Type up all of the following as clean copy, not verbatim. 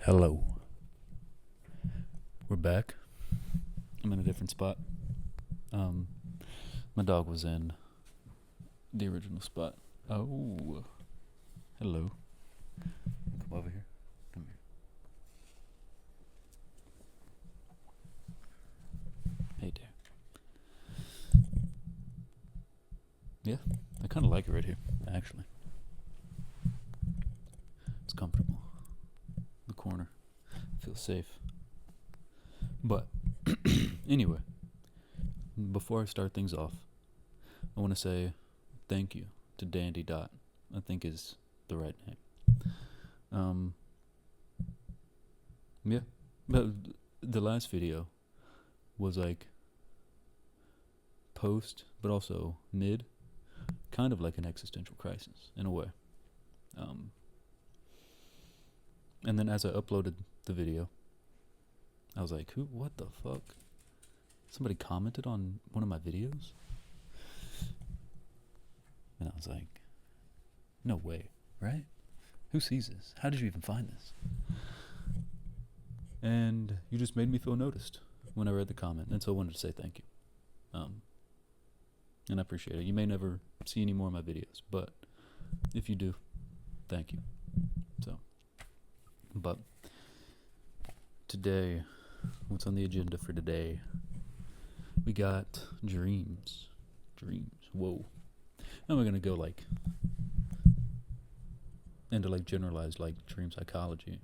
Hello. We're back. I'm in a different spot. Um, my dog was in the original spot. Oh, hello. Come over here. Come here. Hey there. Yeah, I kind of like it right here, actually. It's comfortable. The corner. Feels safe. But, anyway, before I start things off, I want to say thank you to Dandy Dot, I think is the right name. Yeah, but the last video was like post, but also mid, kind of like an existential crisis in a way. And then as I uploaded the video, I was like, what the fuck? Somebody commented on one of my videos? And I was like, no way, right? Who sees this? How did you even find this? And you just made me feel noticed when I read the comment, and so I wanted to say thank you. And I appreciate it. You may never see any more of my videos, but if you do, thank you. But today, what's on the agenda for today? We got dreams. Whoa. And we're gonna go like into like generalized like dream psychology.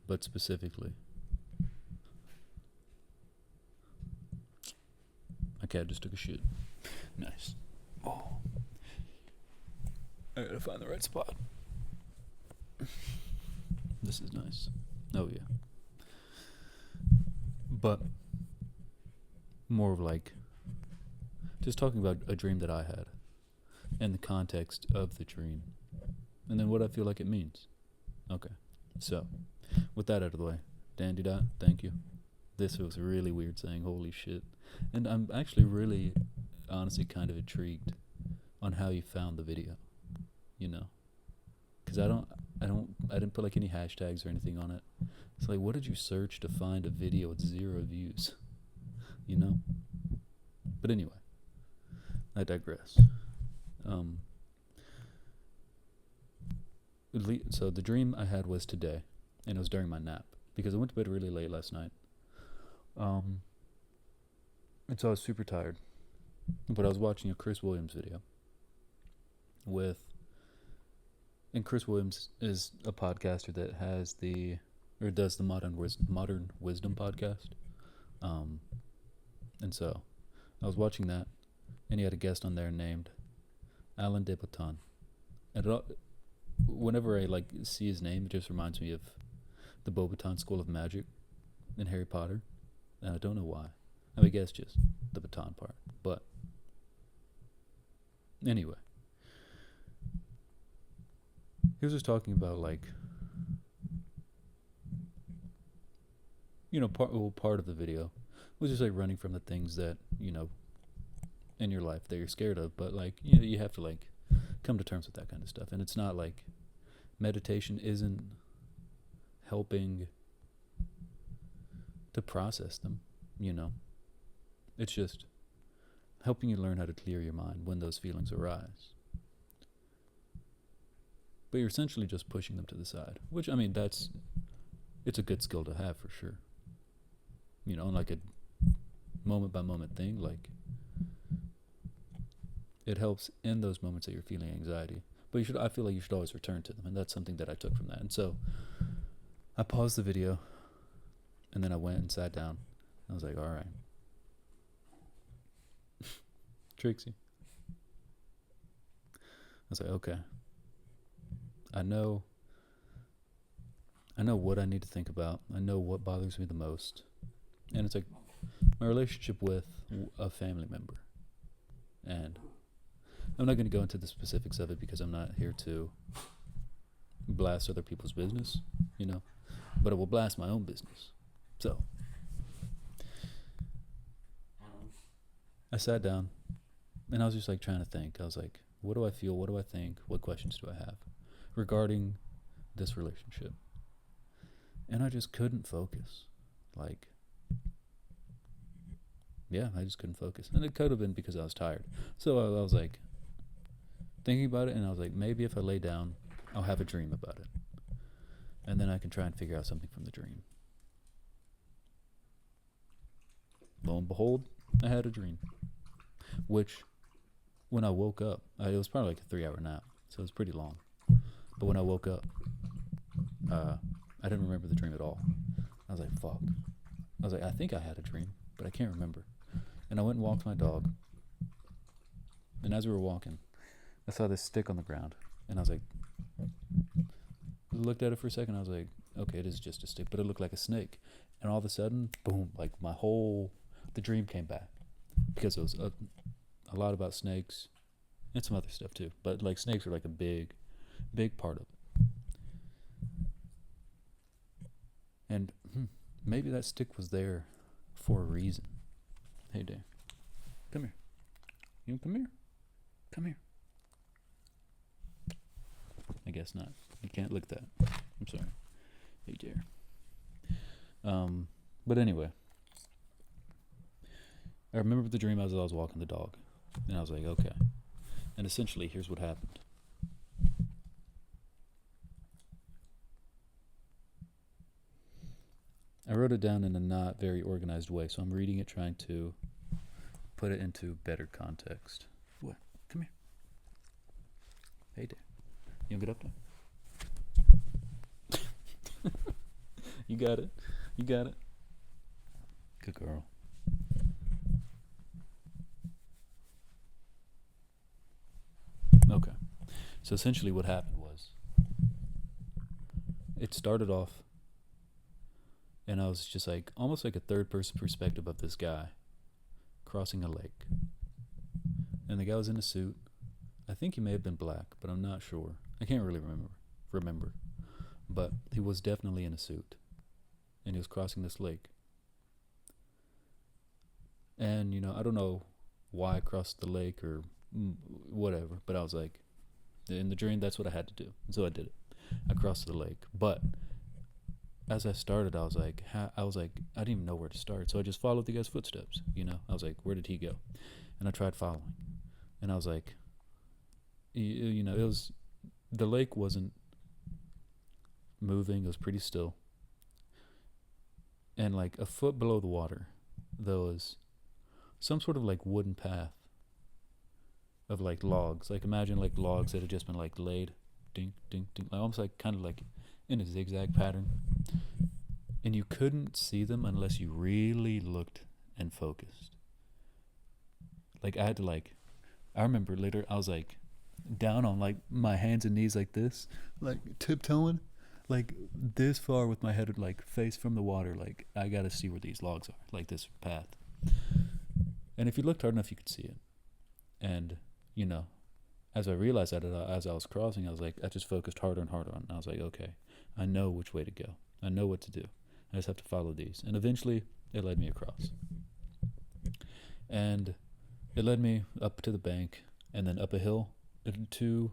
But specifically, my cat just took a shit. Nice. Oh, I gotta find the right spot. This is nice. Oh yeah. But more of like just talking about a dream that I had and the context of the dream and then what I feel like it means. Okay. So, with that out of the way, Dandy Dot, thank you. This was really weird saying holy shit. And I'm actually really honestly kind of intrigued on how you found the video, you know? Cuz I didn't put like any hashtags or anything on it. It's like, what did you search to find a video with 0 views? You know? But anyway, I digress. So the dream I had was today, and it was during my nap, because I went to bed really late last night. And so I was super tired. But I was watching a Chris Williams video and Chris Williams is a podcaster that does the Modern Wisdom podcast. And so I was watching that, and he had a guest on there named Alan de Botton. And whenever I like see his name, it just reminds me of the Beauxbaton School of Magic in Harry Potter, and I don't know why. I guess just the baton part. But anyway, he was just talking about like, part of the video was just like running from the things that in your life that you're scared of, but like you have to like come to terms with that kind of stuff. And it's not like meditation isn't helping to process them, it's just helping you learn how to clear your mind when those feelings arise. But you're essentially just pushing them to the side, which it's a good skill to have for sure, like a moment by moment thing. Like, it helps in those moments that you're feeling anxiety, but I feel like you should always return to them, and that's something that I took from that. And so I paused the video, and then I went and sat down. I was like, all right, Trixie. I was like, okay, I know what I need to think about. I know what bothers me the most, and it's like my relationship with a family member. And I'm not going to go into the specifics of it because I'm not here to blast other people's business, but I will blast my own business. So I sat down and I was just like trying to think. I was like, what do I feel? What do I think? What questions do I have regarding this relationship. And I just couldn't focus. Like, yeah, I just couldn't focus. And it could have been because I was tired. So I was like thinking about it, and I was like, maybe if I lay down, I'll have a dream about it. And then I can try and figure out something from the dream. Lo and behold, I had a dream. Which, when I woke up, it was probably like a 3-hour nap, so it was pretty long. But when I woke up, I didn't remember the dream at all. I was like, fuck. I was like, I think I had a dream, but I can't remember. And I went and walked my dog. And as we were walking, I saw this stick on the ground. And I was like, looked at it for a second. I was like, okay, it is just a stick, but it looked like a snake. And all of a sudden, boom, like the dream came back. Because it was a lot about snakes and some other stuff too. But like snakes are like a big part of it. And maybe that stick was there for a reason. Hey, Dave, come here. You come here? Come here. I guess not. You can't lick that. I'm sorry. Hey, Dare. But anyway, I remember the dream as I was walking the dog. And I was like, okay. And essentially, here's what happened. I wrote it down in a not very organized way, so I'm reading it, trying to put it into better context. What? Come here. Hey, Dare. You want to get up there? You got it. You got it. Good girl. Okay. So essentially what happened was, it started off, and I was just like, almost like a third person perspective of this guy crossing a lake. And the guy was in a suit. I think he may have been black, but I'm not sure. I can't really remember. But he was definitely in a suit. And he was crossing this lake. And, I don't know why I crossed the lake or whatever, but I was like, in the dream, that's what I had to do. And so I did it. I crossed the lake. But as I started, I was like, I didn't even know where to start. So I just followed the guy's footsteps, I was like, where did he go? And I tried following. And I was like, the lake wasn't moving. It was pretty still. And like a foot below the water, there was some sort of like wooden path of like logs. Like imagine like logs that had just been like laid, ding, ding, ding, almost like kind of like in a zigzag pattern. And you couldn't see them unless you really looked and focused. Like I had to I remember later I was like down on like my hands and knees like this, like tiptoeing, like this far with my head like face from the water. Like I gotta see where these logs are, like this path. And if you looked hard enough, you could see it. And as I realized that as I was crossing, I was like, I just focused harder and harder on it. And I was like, okay, I know which way to go. I know what to do. I just have to follow these. And eventually, it led me across. And it led me up to the bank and then up a hill to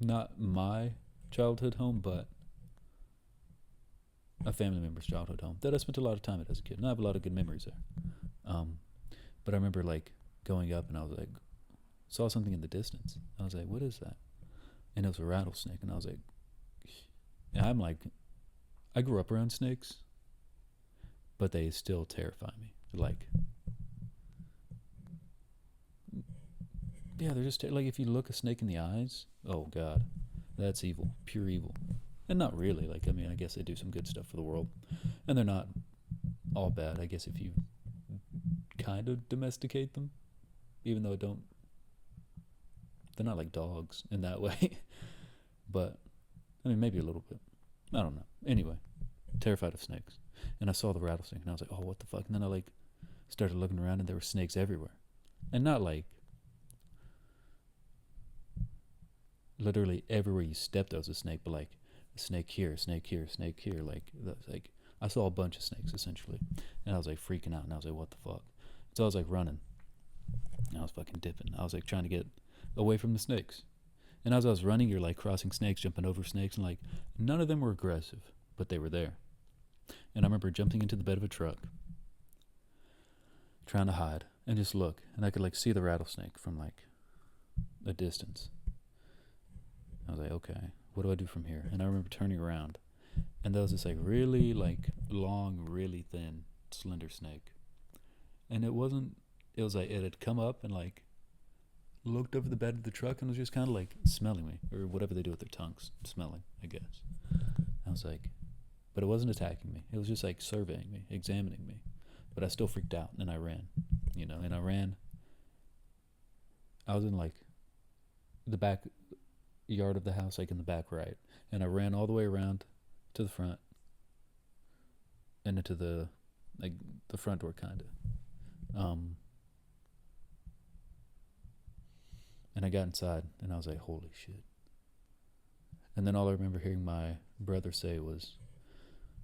not my childhood home, but a family member's childhood home that I spent a lot of time at as a kid. And I have a lot of good memories there. But I remember going up, and I was like, saw something in the distance. I was like, what is that? And it was a rattlesnake. And I was like, and I grew up around snakes, but they still terrify me. Yeah, they're just like, if you look a snake in the eyes, oh God, that's evil, pure evil. And not really. I guess they do some good stuff for the world, and they're not all bad. I guess if you kind of domesticate them, even though they're not like dogs in that way. But maybe a little bit. I don't know. Anyway, terrified of snakes. And I saw the rattlesnake, and I was like, oh, what the fuck? And then I started looking around, and there were snakes everywhere. And not literally everywhere you stepped there was a snake, but a snake here, a snake here, a snake here. I saw a bunch of snakes essentially. And I was freaking out, and I was like, what the fuck? So I was running. And I was fucking dipping. I was trying to get away from the snakes. And as I was running, you're like crossing snakes, jumping over snakes, and like none of them were aggressive, but they were there. And I remember jumping into the bed of a truck, trying to hide and just look, and I could like see the rattlesnake from like a distance. I was like, okay, what do I do from here? And I remember turning around, and there was this like really like long, really thin, slender snake. And it wasn't. It was like it had come up and like looked over the bed of the truck and was just kind of like smelling me, or whatever they do with their tongues, smelling, I guess. I was like, but it wasn't attacking me. It was just like surveying me, examining me. But I still freaked out, and I ran, and I ran. I was in like the back yard of the house, like in the back right, and I ran all the way around to the front and into the front door, kind of. And I got inside, and I was like, holy shit. And then all I remember hearing my brother say was,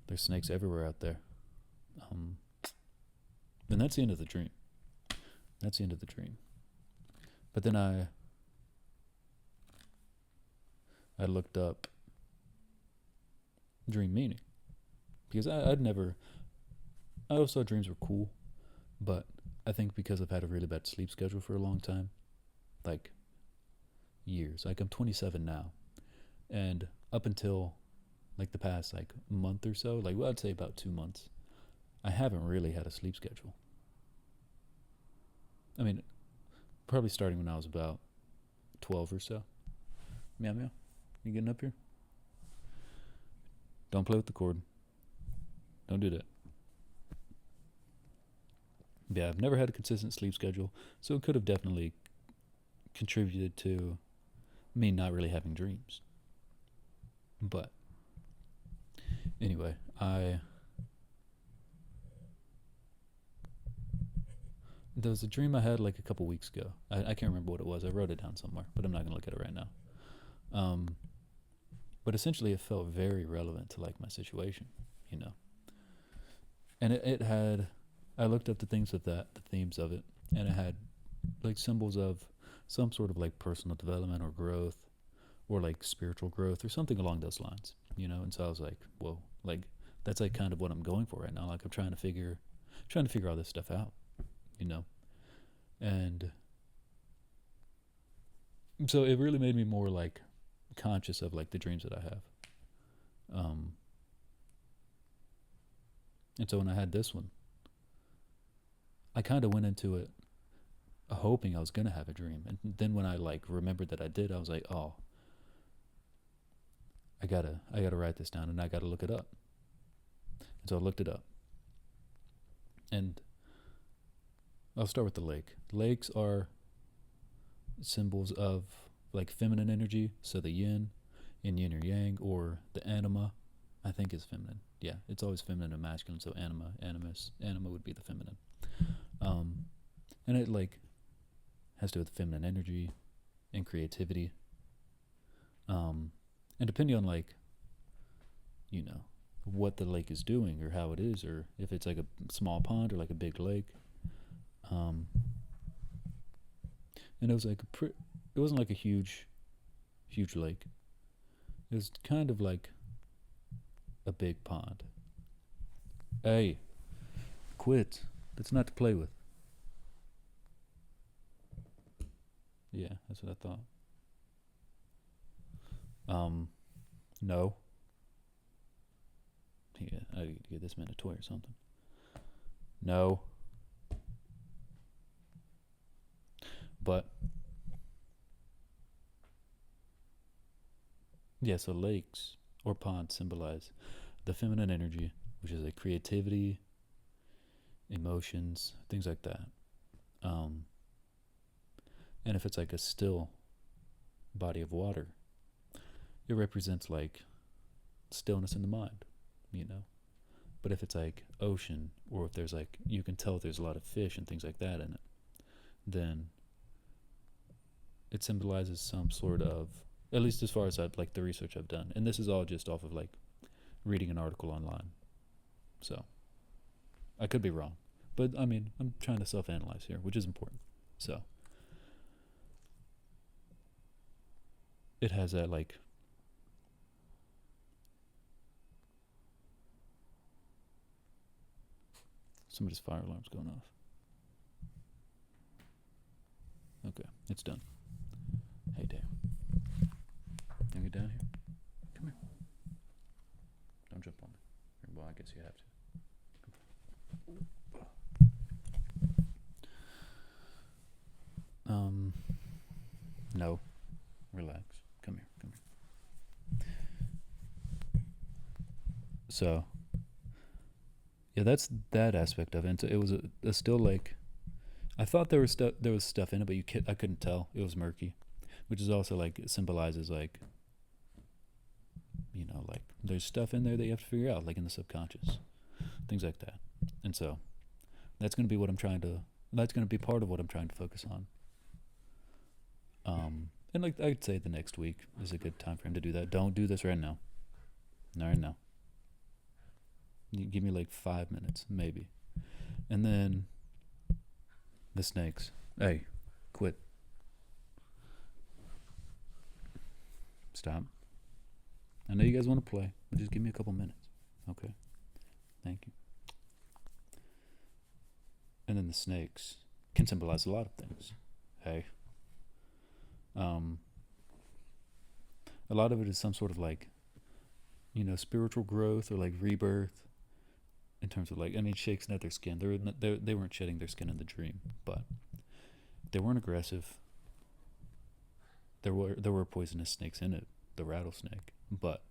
there's snakes everywhere out there. And that's the end of the dream. That's the end of the dream. But then I looked up dream meaning. Because I always thought dreams were cool, but I think because I've had a really bad sleep schedule for a long time, like years. Like I'm 27 now, and up until like the past like month or so, like I'd say about 2 months, I haven't really had a sleep schedule. I mean, probably starting when I was about 12 or so. Meow meow, you getting up here? Don't play with the cord. Don't do that. Yeah, I've never had a consistent sleep schedule, so it could have definitely contributed to me not really having dreams. But anyway, there was a dream I had like a couple weeks ago. I can't remember what it was. I wrote it down somewhere, but I'm not gonna look at it right now. But essentially, it felt very relevant to like my situation, And it had. I looked up the things with that, the themes of it, and it had like symbols of some sort of like personal development or growth, or like spiritual growth or something along those lines, And so I was like, whoa, like that's like kind of what I'm going for right now. Like I'm trying to figure all this stuff out, And so it really made me more like conscious of like the dreams that I have. And so when I had this one, I kind of went into it hoping I was going to have a dream. And then when I like remembered that I did, I was like, oh, I gotta write this down and I gotta look it up. And so I looked it up. And I'll start with the lake. Lakes are symbols of like feminine energy. So the yin in yin or yang, or the anima, I think is feminine. Yeah, it's always feminine and masculine. So anima, animus, anima would be the feminine. And it like has to do with feminine energy and creativity. And depending on like, what the lake is doing or how it is, or if it's like a small pond or like a big lake. And it was like it wasn't like a huge lake. It was kind of like a big pond. Hey, quit. That's not to play with. Yeah, that's what I thought. No. Yeah, I need to give this man a toy or something. No. But yeah, so lakes or ponds symbolize the feminine energy, which is like creativity, emotions, things like that. And if it's like a still body of water, it represents like stillness in the mind, But if it's like ocean, or if there's like, you can tell there's a lot of fish and things like that in it, then it symbolizes some sort of, at least as far as like the research I've done, and this is all just off of like reading an article online. So I could be wrong, but I mean, I'm trying to self-analyze here, which is important. So it has that like somebody's fire alarm's going off. Okay, it's done. Hey, Dave. Can you get down here? Come here. Don't jump on me. Well, I guess you have to. No. Relax. Come here. Come here. So, yeah, that's that aspect of it. And so it was a still like, I thought there was stuff in it, but I couldn't tell. It was murky, which is also like it symbolizes like, you know, like there's stuff in there that you have to figure out, like in the subconscious, things like that. And so that's going to be what I'm trying to. That's going to be part of what I'm trying to focus on. And like I'd say the next week is a good time for him to do that. Don't do this right now. Not right now. You give me like 5 minutes, maybe. And then the snakes. Hey, quit. Stop. I know you guys want to play, but just give me a couple minutes. Okay? Thank you. And then the snakes can symbolize a lot of things. Hey. A lot of it is some sort of like, you know, spiritual growth or like rebirth. In terms of like, I mean, shakes at their skin. They weren't shedding their skin in the dream, but they weren't aggressive. There were poisonous snakes in it, the rattlesnake, but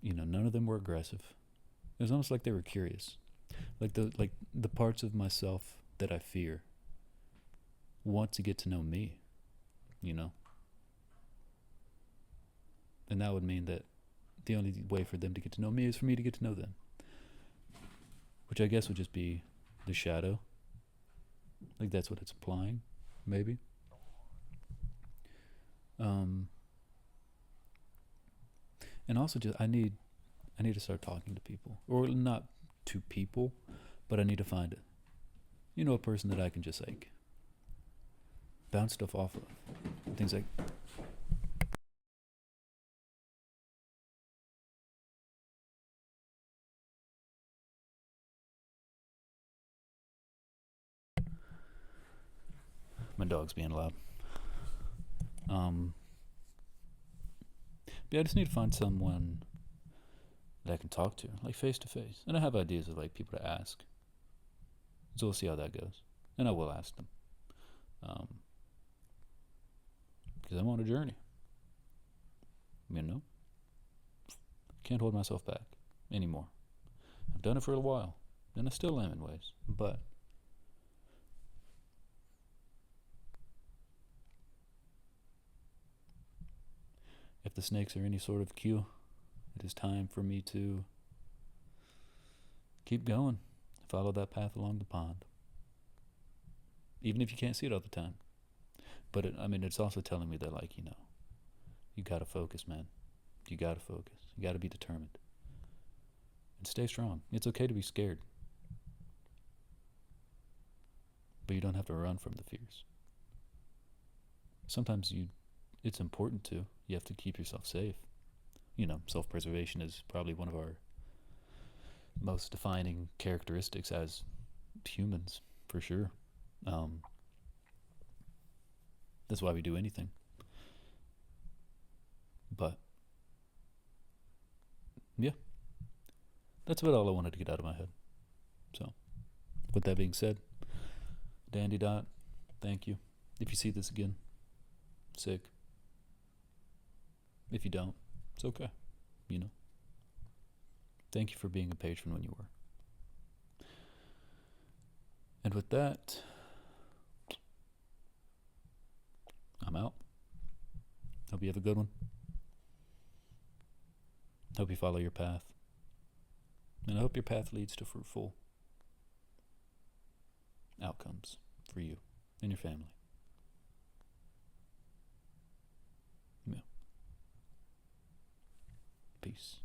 you know, none of them were aggressive. It was almost like they were curious, like the parts of myself that I fear want to get to know me, you know, and that would mean that the only way for them to get to know me is for me to get to know them, which I guess would just be the shadow. Like that's what it's implying, maybe. And also just I need to start talking to people, or not to people, but I need to find it. You know, a person that I can just like bounce stuff off of, things like. My dog's being loud. But I just need to find someone that I can talk to, like face to face. And I have ideas of like people to ask. So we'll see how that goes. And I will ask them. Because I'm on a journey. You know? Can't hold myself back anymore. I've done it for a while. And I still am in ways. But if the snakes are any sort of cue, it is time for me to keep going. Follow that path along the pond. Even if you can't see it all the time. But it's also telling me that, like, you know, you gotta focus, man. You gotta focus. You gotta be determined. And stay strong. It's okay to be scared. But you don't have to run from the fears. Sometimes it's important to. You have to keep yourself safe. You know, self-preservation is probably one of our most defining characteristics as humans, for sure. That's why we do anything. But, yeah. That's about all I wanted to get out of my head. So, with that being said, Dandy Dot, thank you. If you see this again, sick. If you don't, it's okay. You know. Thank you for being a patron when you were. And with that, I'm out. Hope you have a good one. Hope you follow your path. And I hope your path leads to fruitful outcomes for you and your family. Yeah. Peace.